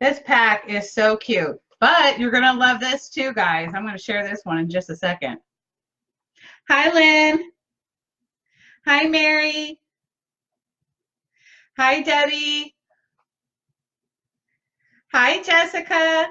This pack is so cute. But you're going to love this too, guys. I'm going to share this one in just a second. Hi, Lynn. Hi, Mary. Hi, Debbie. Hi, Jessica.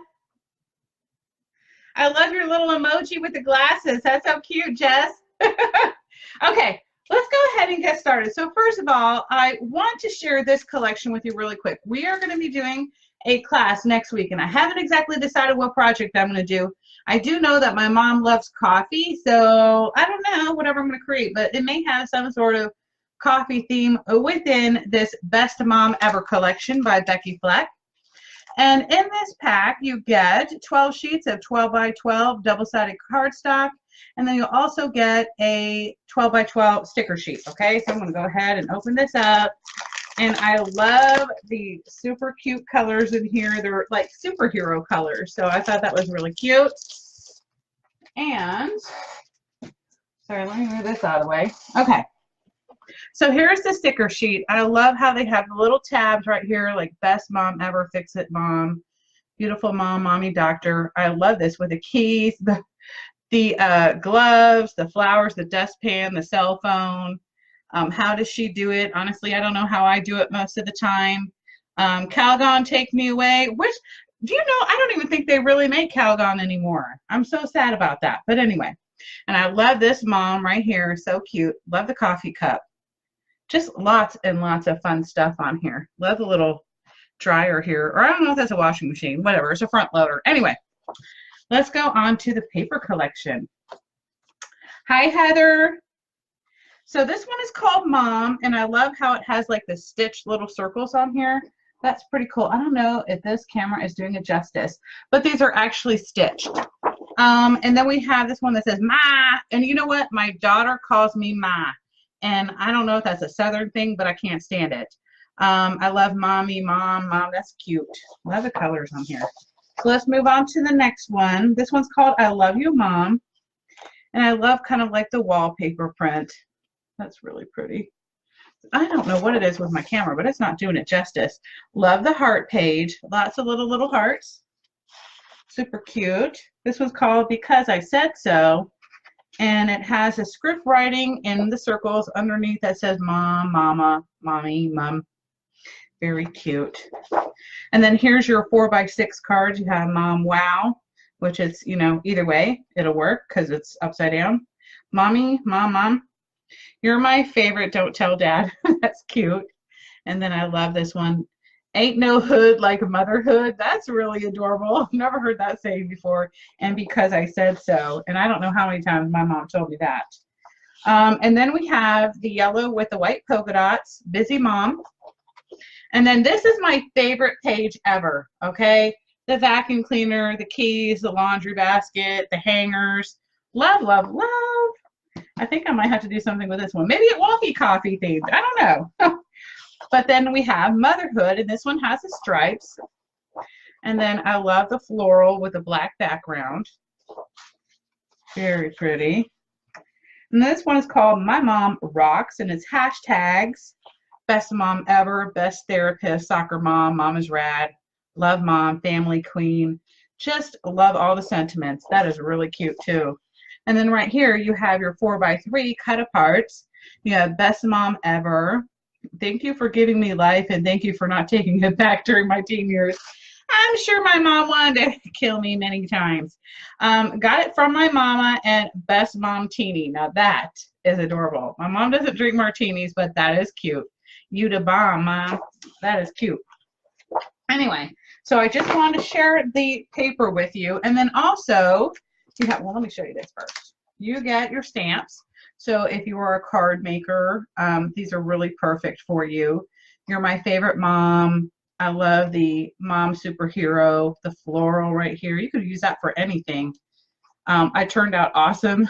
I love your little emoji with the glasses. That's so cute, Jess. Okay, let's go ahead and get started. So first of all, I want to share this collection with you really quick. We are going to be doing a class next week, and I haven't exactly decided what project I'm going to do. I do know that my mom loves coffee, so I don't know whatever I'm going to create, but it may have some sort of coffee theme within this Best Mom Ever collection by Becky Fleck. And in this pack, you get 12 sheets of 12 by 12 double-sided cardstock, and then you'll also get a 12 by 12 sticker sheet, okay? So I'm going to go ahead and open this up. And I love the super cute colors in here. They're like superhero colors, so I thought that was really cute. And, sorry, let me move this out of the way. Okay. So here's the sticker sheet. I love how they have the little tabs right here, like Best Mom Ever, Fix It Mom, Beautiful Mom, Mommy Doctor. I love this with the keys, the gloves, the flowers, the dustpan, the cell phone. How does she do it? Honestly, I don't know how I do it most of the time. Calgon, Take Me Away. Which, do you know, I don't even think they really make Calgon anymore. I'm so sad about that. But anyway, and I love this mom right here. So cute. Love the coffee cup. Just lots and lots of fun stuff on here. Love the little dryer here. Or I don't know if that's a washing machine. Whatever. It's a front loader. Anyway, let's go on to the paper collection. Hi, Heather. So this one is called Mom, and I love how it has like the stitched little circles on here. That's pretty cool. I don't know if this camera is doing it justice, but these are actually stitched. And then we have this one that says Ma, and you know what? My daughter calls me Ma. And I don't know if that's a Southern thing, but I can't stand it. I love Mommy, Mom, Mom. That's cute. Love the colors on here. So let's move on to the next one. This one's called I Love You, Mom. And I love kind of like the wallpaper print. That's really pretty. I don't know what it is with my camera, but it's not doing it justice. Love the heart page. Lots of little hearts. Super cute. This one's called Because I Said So. And it has a script writing in the circles underneath that says Mom, Mama, Mommy, Mom. Very cute. And then here's your 4x6 cards. You have Mom, Wow, which is, you know, either way, it'll work because it's upside down. Mommy, Mom, Mom. You're my favorite. Don't tell Dad. That's cute. And then I love this one. Ain't no hood like motherhood. That's really adorable. I've never heard that saying before. And Because I Said So. And I don't know how many times my mom told me that. And then we have the yellow with the white polka dots. Busy Mom. And then this is my favorite page ever. Okay. The vacuum cleaner, the keys, the laundry basket, the hangers. Love, love, love. I think I might have to do something with this one. Maybe it won't be coffee themed. I don't know. But then we have Motherhood, and this one has the stripes. And then I love the floral with the black background. Very pretty. And this one is called My Mom Rocks, and it's hashtags. Best Mom Ever, Best Therapist, Soccer Mom, Mom is Rad, Love Mom, Family Queen. Just love all the sentiments. That is really cute too. And then right here you have your 4x3 cut aparts. You have Best Mom Ever. Thank you for giving me life, and thank you for not taking it back during my teen years. I'm sure my mom wanted to kill me many times. Got it from my mama and Best Mom Teeny. Now that is adorable. My mom doesn't drink martinis, but that is cute. You the bomb, Mom. That is cute. Anyway, so I just wanted to share the paper with you. And then also, you have, well, let me show you this first. You get your stamps. So if you are a card maker, these are really perfect for you. You're my favorite mom. I love the mom superhero, the floral right here. You could use that for anything. I turned out awesome.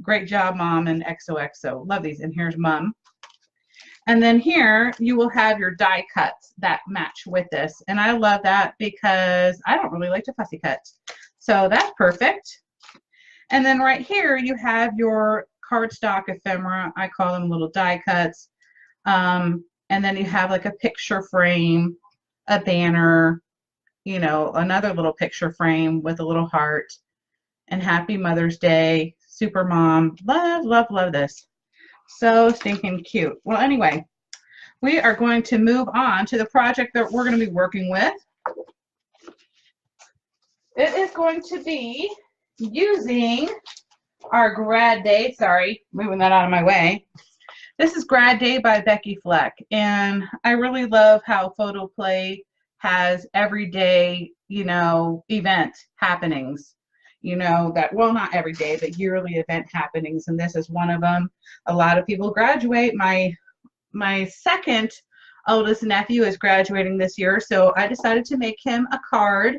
Great job, Mom, and XOXO. Love these. And here's Mom. And then here you will have your die cuts that match with this. And I love that because I don't really like to fussy cut. So that's perfect. And then right here you have your cardstock ephemera. I call them little die cuts. And then you have like a picture frame. a banner, you know, another little picture frame with a little heart, and Happy Mother's Day, Super Mom. Love, love, love this. So stinking cute. Well, anyway, we are going to move on to the project that we're going to be working with. It is going to be using our Grad Day. Sorry, moving that out of my way. This is Grad Day by Becky Fleck, and I really love how Photo Play has everyday, you know, event happenings. You know, that, well, not every day, but yearly event happenings, and this is one of them. A lot of people graduate. My second oldest nephew is graduating this year, so I decided to make him a card,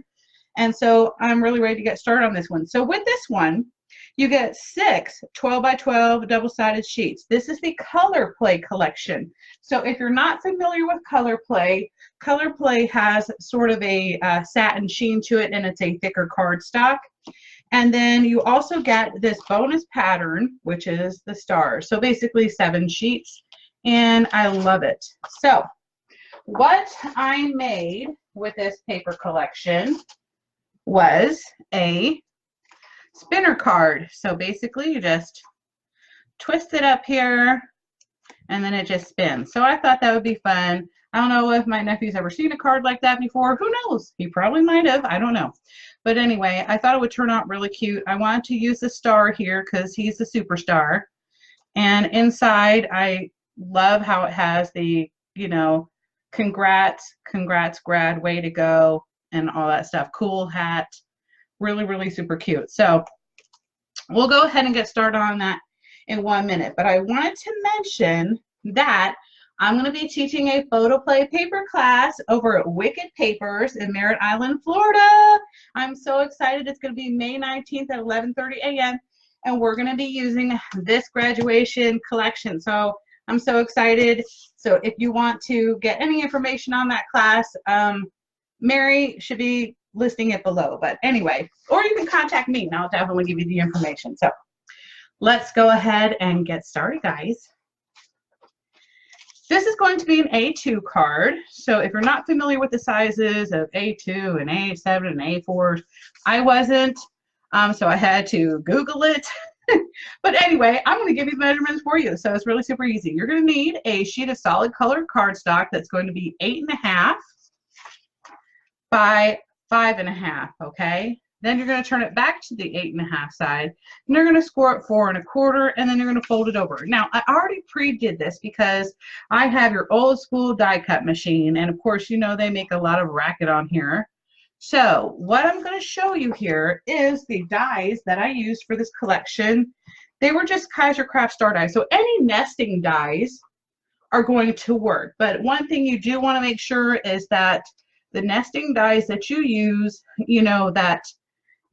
and so I'm really ready to get started on this one. So with this one, you get 6 12 by 12 double-sided sheets. This is the Color Play collection. So if you're not familiar with Color Play has sort of a satin sheen to it, and it's a thicker cardstock. And then you also get this bonus pattern, which is the stars. So basically 7 sheets, and I love it. So what I made with this paper collection was a spinner card. So basically you just twist it up here and then it just spins. So I thought that would be fun. I don't know if my nephew's ever seen a card like that before. Who knows? He probably might have. I don't know. But anyway, I thought it would turn out really cute. I wanted to use the star here because he's the superstar. And inside, I love how it has the, you know, congrats grad, way to go, and all that stuff. Cool hat. Really, really super cute. So we'll go ahead and get started on that in 1 minute. But I wanted to mention that I'm going to be teaching a photo play paper class over at Wicked Papers in Merritt Island, Florida. I'm so excited. It's going to be May 19th at 11:30 a.m. and we're going to be using this graduation collection. So I'm so excited. So if you want to get any information on that class, Mary should be listing it below. But anyway, or you can contact me and I'll definitely give you the information. So let's go ahead and get started, guys. This is going to be an A2 card. So if you're not familiar with the sizes of A2 and A7 and A4, I wasn't, so I had to Google it. But anyway, I'm going to give you the measurements for you. So it's really super easy. You're going to need a sheet of solid colored cardstock that's going to be 8.5 by 5.5, okay? Then you're going to turn it back to the 8.5 side, and you're going to score it 4 1/4, and then you're going to fold it over. Now, I already pre-did this because I have your old school die cut machine, and of course, you know they make a lot of racket on here. So what I'm going to show you here is the dies that I used for this collection. They were just Kaiser Craft star dies, so any nesting dies are going to work. But one thing you do want to make sure is that the nesting dies that you use, you know, that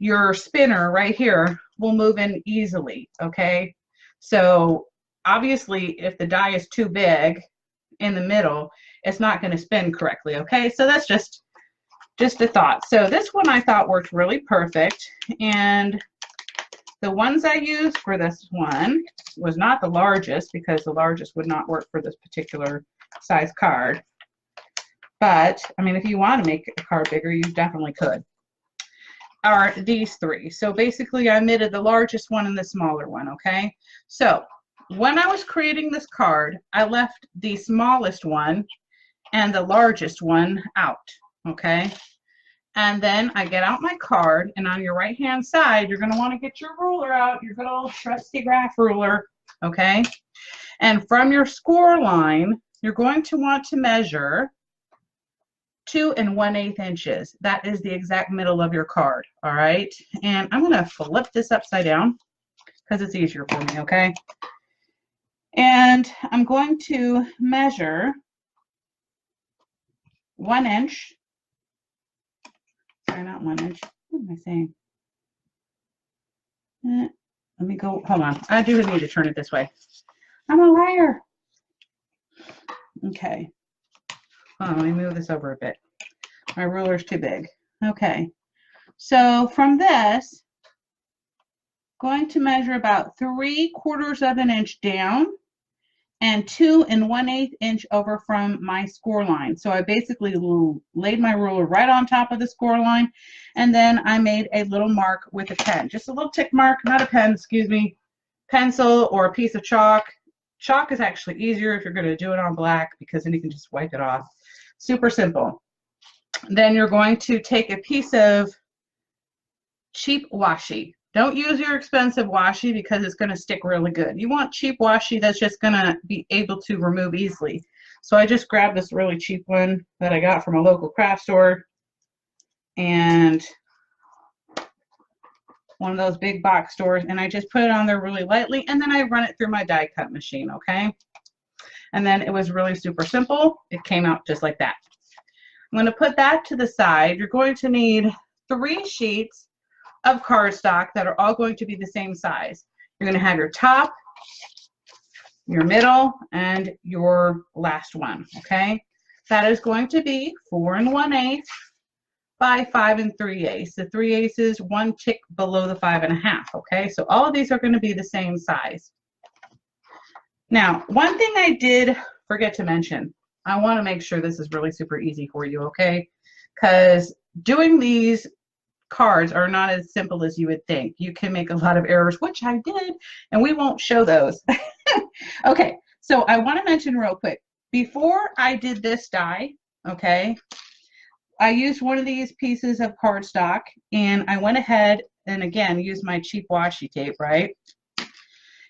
your spinner right here will move in easily, okay? So obviously if the die is too big in the middle, it's not going to spin correctly, okay? So that's just a thought. So this one I thought worked really perfect, and the ones I used for this one was not the largest because the largest would not work for this particular size card. But I mean, if you want to make a card bigger, you definitely could. Are these 3. So basically I omitted the largest one and the smaller one, okay? So when I was creating this card, I left the smallest one and the largest one out, okay? And then I get out my card, and on your right hand side, you're going to want to get your ruler out, your good old trusty graph ruler, okay? And from your score line, you're going to want to measure 2 1/8 inches. That is the exact middle of your card, all right? And I'm going to flip this upside down because it's easier for me, okay? And I'm going to measure 1 inch. Sorry, not 1 inch. What am I saying? Let me go, hold on. I do need to turn it this way. I'm a liar. Okay. Hold on, let me move this over a bit. My ruler's too big. Okay. So from this, going to measure about 3/4 of an inch down and 2 1/8 inch over from my score line. So I basically laid my ruler right on top of the score line, and then I made a little mark with a pen, just a little tick mark, not a pen, excuse me, pencil or a piece of chalk. Chalk is actually easier if you're going to do it on black because then you can just wipe it off. Super simple. Then you're going to take a piece of cheap washi. Don't use your expensive washi because it's going to stick really good. You want cheap washi that's just going to be able to remove easily. So I just grabbed this really cheap one that I got from a local craft store, and one of those big box stores, and I just put it on there really lightly, and then I run it through my die cut machine, okay? And then it was really super simple. It came out just like that. I'm going to put that to the side. You're going to need 3 sheets of cardstock that are all going to be the same size. You're going to have your top, your middle, and your last one, okay? That is going to be 4 1/8 by 5 3/8. The 3/8 is 1 tick below the 5 1/2, okay? So all of these are going to be the same size. Now, one thing I did forget to mention, I want to make sure this is really super easy for you, okay? Because doing these cards are not as simple as you would think. You can make a lot of errors, which I did, and we won't show those. Okay, so I want to mention real quick, before I did this die, okay, I used one of these pieces of cardstock, and I went ahead and again used my cheap washi tape, right?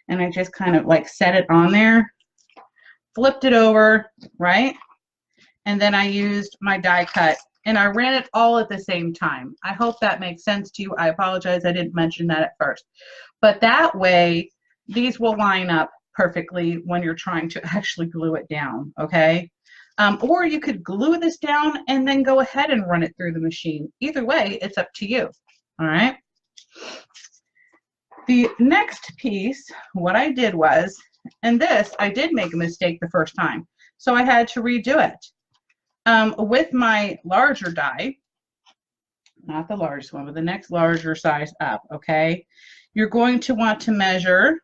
And I just kind of like set it on there, flipped it over, right? And then I used my die cut, and I ran it all at the same time. I hope that makes sense to you. I apologize, I didn't mention that at first. But that way, these will line up perfectly when you're trying to actually glue it down, okay? Or you could glue this down and then go ahead and run it through the machine. Either way, it's up to you, all right? The next piece, what I did was, and this, I did make a mistake the first time, so I had to redo it. With my larger die, not the largest one, but the next larger size up, okay? You're going to want to measure,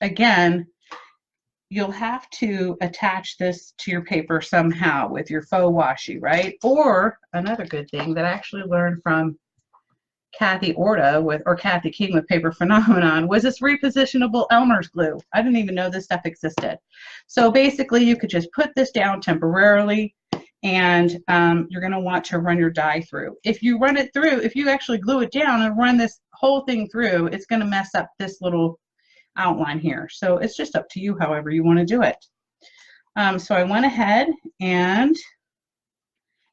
again, you'll have to attach this to your paper somehow with your faux washi, right? Or another good thing that I actually learned from Kathy Orta or Kathy King with Paper Phenomenon was this repositionable Elmer's glue. I didn't even know this stuff existed. So basically you could just put this down temporarily, and you're going to want to run your die through. If you run it through, if you actually glue it down and run this whole thing through, it's going to mess up this little outline here. So it's just up to you however you want to do it. So I went ahead and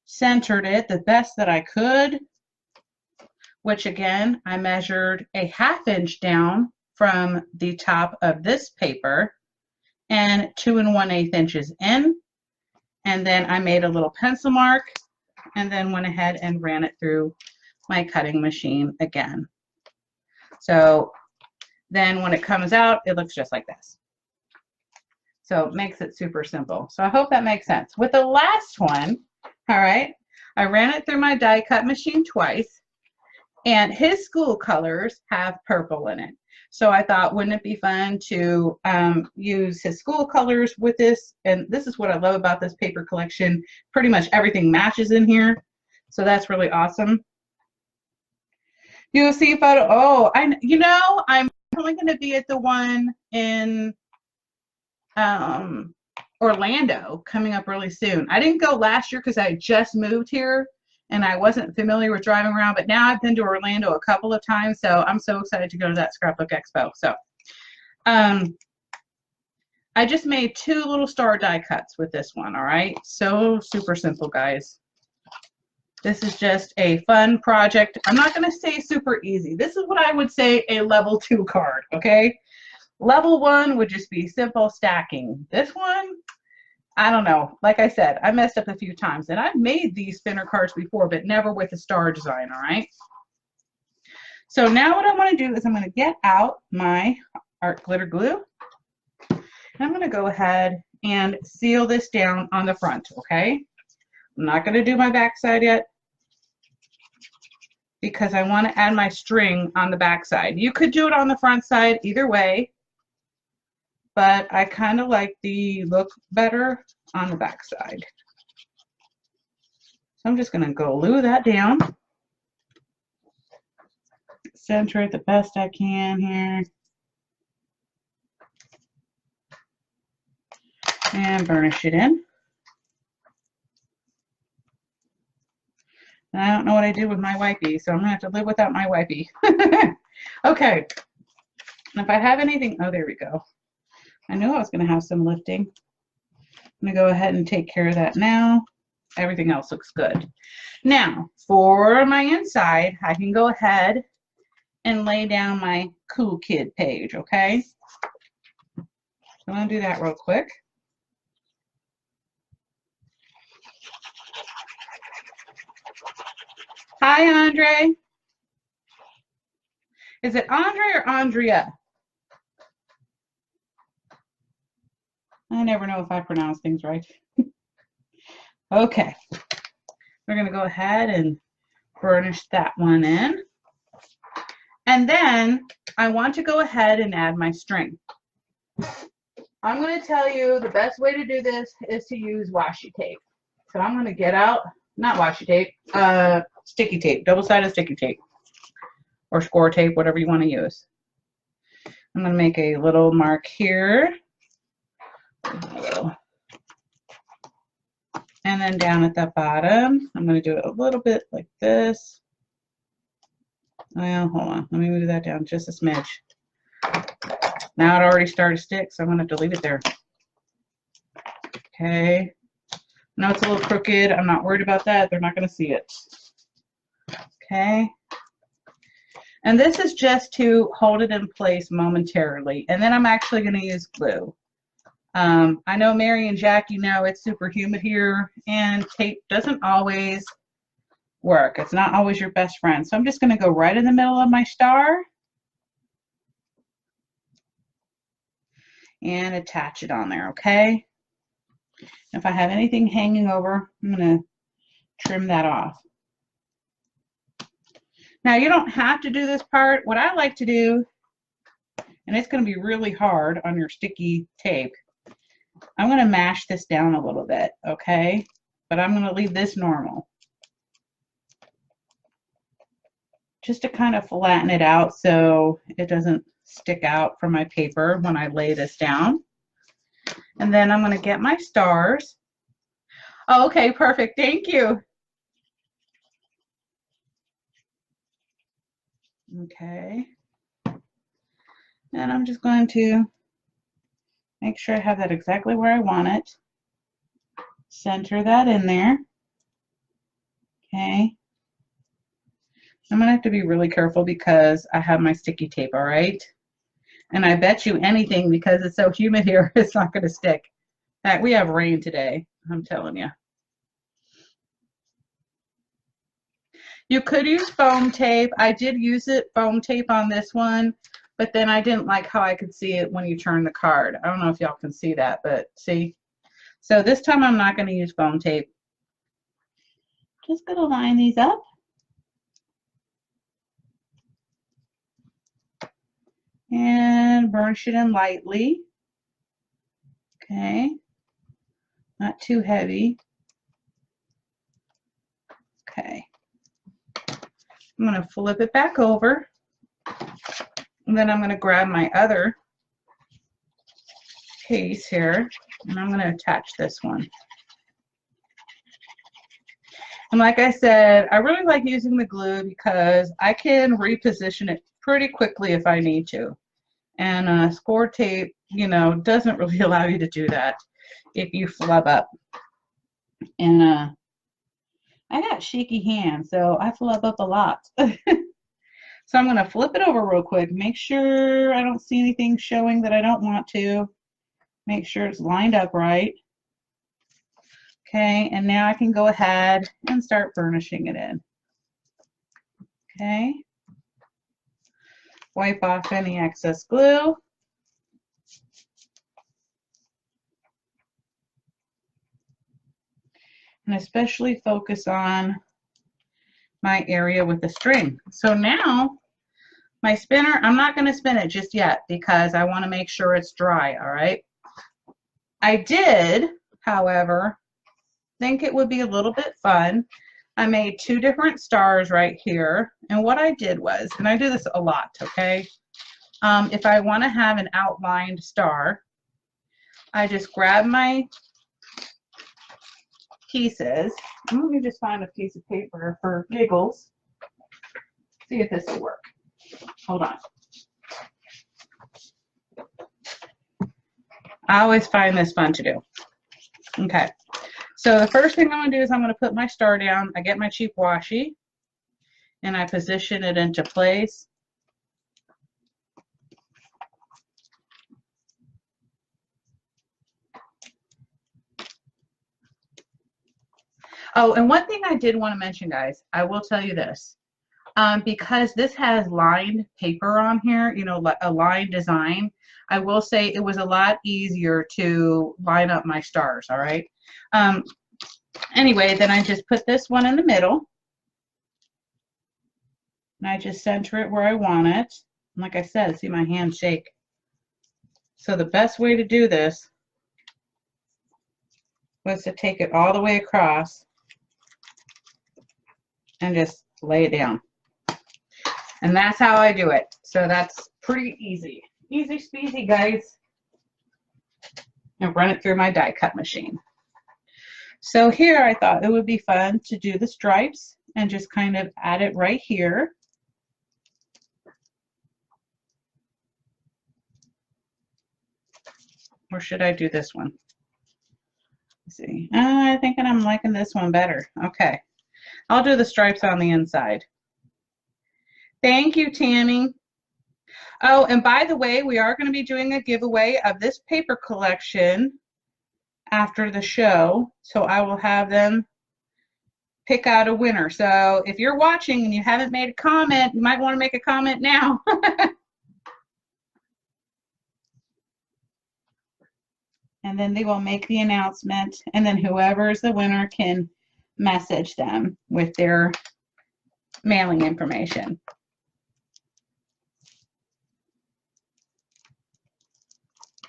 centered it the best that I could, which again, I measured a 1/2 inch down from the top of this paper and 2 1/8 inches in. And then I made a little pencil mark and then went ahead and ran it through my cutting machine again. So then when it comes out, it looks just like this. So it makes it super simple. So I hope that makes sense. With the last one, all right, I ran it through my die cut machine twice, and his school colors have purple in it. So I thought, wouldn't it be fun to use his school colors with this? And this is what I love about this paper collection. Pretty much everything matches in here. So that's really awesome. You'll see a photo. Oh, I'm probably going to be at the one in Orlando coming up really soon. I didn't go last year because I just moved here and I wasn't familiar with driving around, but now I've been to Orlando a couple of times, so I'm so excited to go to that scrapbook expo. So I just made 2 little star die cuts with this one, all right? So super simple, guys. This is just a fun project. I'm not going to say super easy. This is what I would say a level 2 card, okay? Level 1 would just be simple stacking. This one, I don't know. Like I said, I messed up a few times, and I've made these spinner cards before, but never with a star design, all right? So now what I want to do is I'm going to get out my art glitter glue, and I'm going to go ahead and seal this down on the front, okay? I'm not going to do my back side yet because I want to add my string on the back side. You could do it on the front side either way. but I kind of like the look better on the back side. So I'm just going to glue that down. Center it the best I can here. And burnish it in. And I don't know what I did with my wipey, so I'm going to have to live without my wipey. Okay. And if I have anything, oh, there we go. I knew I was going to have some lifting. I'm going to go ahead and take care of that now. Everything else looks good. Now, for my inside, I can go ahead and lay down my Cool Kid page, okay? So I'm going to do that real quick. Hi, Andre. Is it Andre or Andrea? I never know if I pronounce things right. Okay. We're going to go ahead and burnish that one in. And then I want to go ahead and add my string. I'm going to tell you the best way to do this is to use washi tape. So I'm going to get out, not washi tape, sticky tape, double-sided sticky tape, or score tape, whatever you want to use. I'm going to make a little mark here. And then down at the bottom, I'm going to do it a little bit like this. Well, hold on. Let me move that down just a smidge. Now it already started to stick, so I'm going to have to leave it there. Okay. Now it's a little crooked. I'm not worried about that. They're not going to see it. Okay. And this is just to hold it in place momentarily. And then I'm actually going to use glue. I know Mary and Jack, you know it's super humid here, and tape doesn't always work. It's not always your best friend. So I'm just going to go right in the middle of my star and attach it on there, okay? If I have anything hanging over, I'm going to trim that off. Now, you don't have to do this part. What I like to do, and it's going to be really hard on your sticky tape, I'm going to mash this down a little bit, okay? But I'm going to leave this normal. Just to kind of flatten it out so it doesn't stick out from my paper when I lay this down. And then I'm going to get my stars. Oh, okay, perfect. Thank you. Okay. And I'm just going to make sure I have that exactly where I want it. Center that in there. Okay. I'm going to have to be really careful because I have my sticky tape, all right? And I bet you anything, because it's so humid here, it's not going to stick. We have rain today, I'm telling you. You could use foam tape. I did use foam tape on this one, but then I didn't like how I could see it when you turn the card. I don't know if y'all can see that, but see? So this time I'm not going to use foam tape. Just going to line these up. And burnish it in lightly. Okay. Not too heavy. Okay. I'm going to flip it back over. And then I'm going to grab my other piece here, and I'm going to attach this one. And like I said, I really like using the glue because I can reposition it pretty quickly if I need to. And score tape, you know, doesn't really allow you to do that if you flub up. And I got shaky hands, so I flub up a lot. So I'm going to flip it over real quick. Make sure I don't see anything showing that I don't want to. Make sure it's lined up right. Okay, and now I can go ahead and start burnishing it in. Okay. Wipe off any excess glue. And especially focus on my area with the string. So now My spinner, I'm not going to spin it just yet because I want to make sure it's dry, all right? I did, however, think it would be a little bit fun. I made 2 different stars right here, and what I did was, and I do this a lot, okay? If I want to have an outlined star, I just grab my pieces. Let me just find a piece of paper for giggles. See if this will work. Hold on. I always find this fun to do. Okay. So the first thing I'm going to do is I'm going to put my star down. I get my cheap washi and I position it into place. Oh, and one thing I did want to mention, guys, I will tell you this. Because this has lined paper on here, you know, a lined design, I will say it was a lot easier to line up my stars, all right? Anyway, then I just put this one in the middle. And I just center it where I want it. And like I said, see my hand shake. So the best way to do this was to take it all the way across and just lay it down. And that's how I do it. So that's pretty easy. Easy speasy, guys. And run it through my die cut machine. So here I thought it would be fun to do the stripes and just kind of add it right here. Or should I do this one? Let's see. I think I'm liking this one better. Okay. I'll do the stripes on the inside. Thank you, Tammy. Oh, and by the way, we are going to be doing a giveaway of this paper collection after the show. So I will have them pick out a winner. So if you're watching and you haven't made a comment, you might want to make a comment now. And then they will make the announcement, and then whoever is the winner can message them with their mailing information.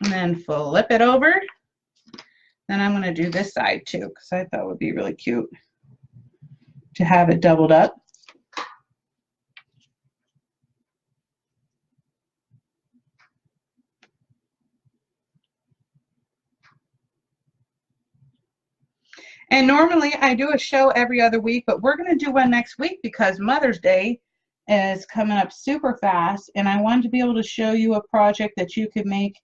And then flip it over. Then I'm going to do this side too, because I thought it would be really cute to have it doubled up. And normally I do a show every other week, but we're going to do one next week because Mother's Day is coming up super fast, and I wanted to be able to show you a project that you could make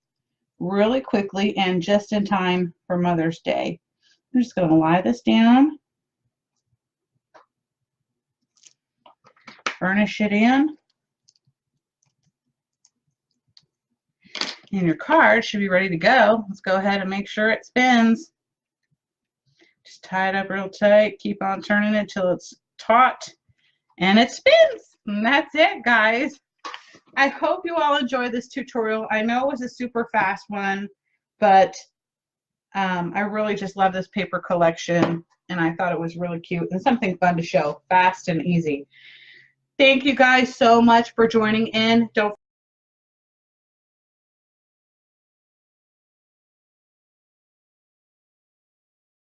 really quickly and just in time for Mother's Day. I'm just going to lie this down, burnish it in, and your card should be ready to go. Let's go ahead and make sure it spins. Just tie it up real tight, keep on turning it till it's taut, and it spins. And that's it, guys. I hope you all enjoyed this tutorial. I know it was a super fast one, but I really just love this paper collection, and I thought it was really cute and something fun to show, fast and easy. Thank you guys so much for joining in. Don't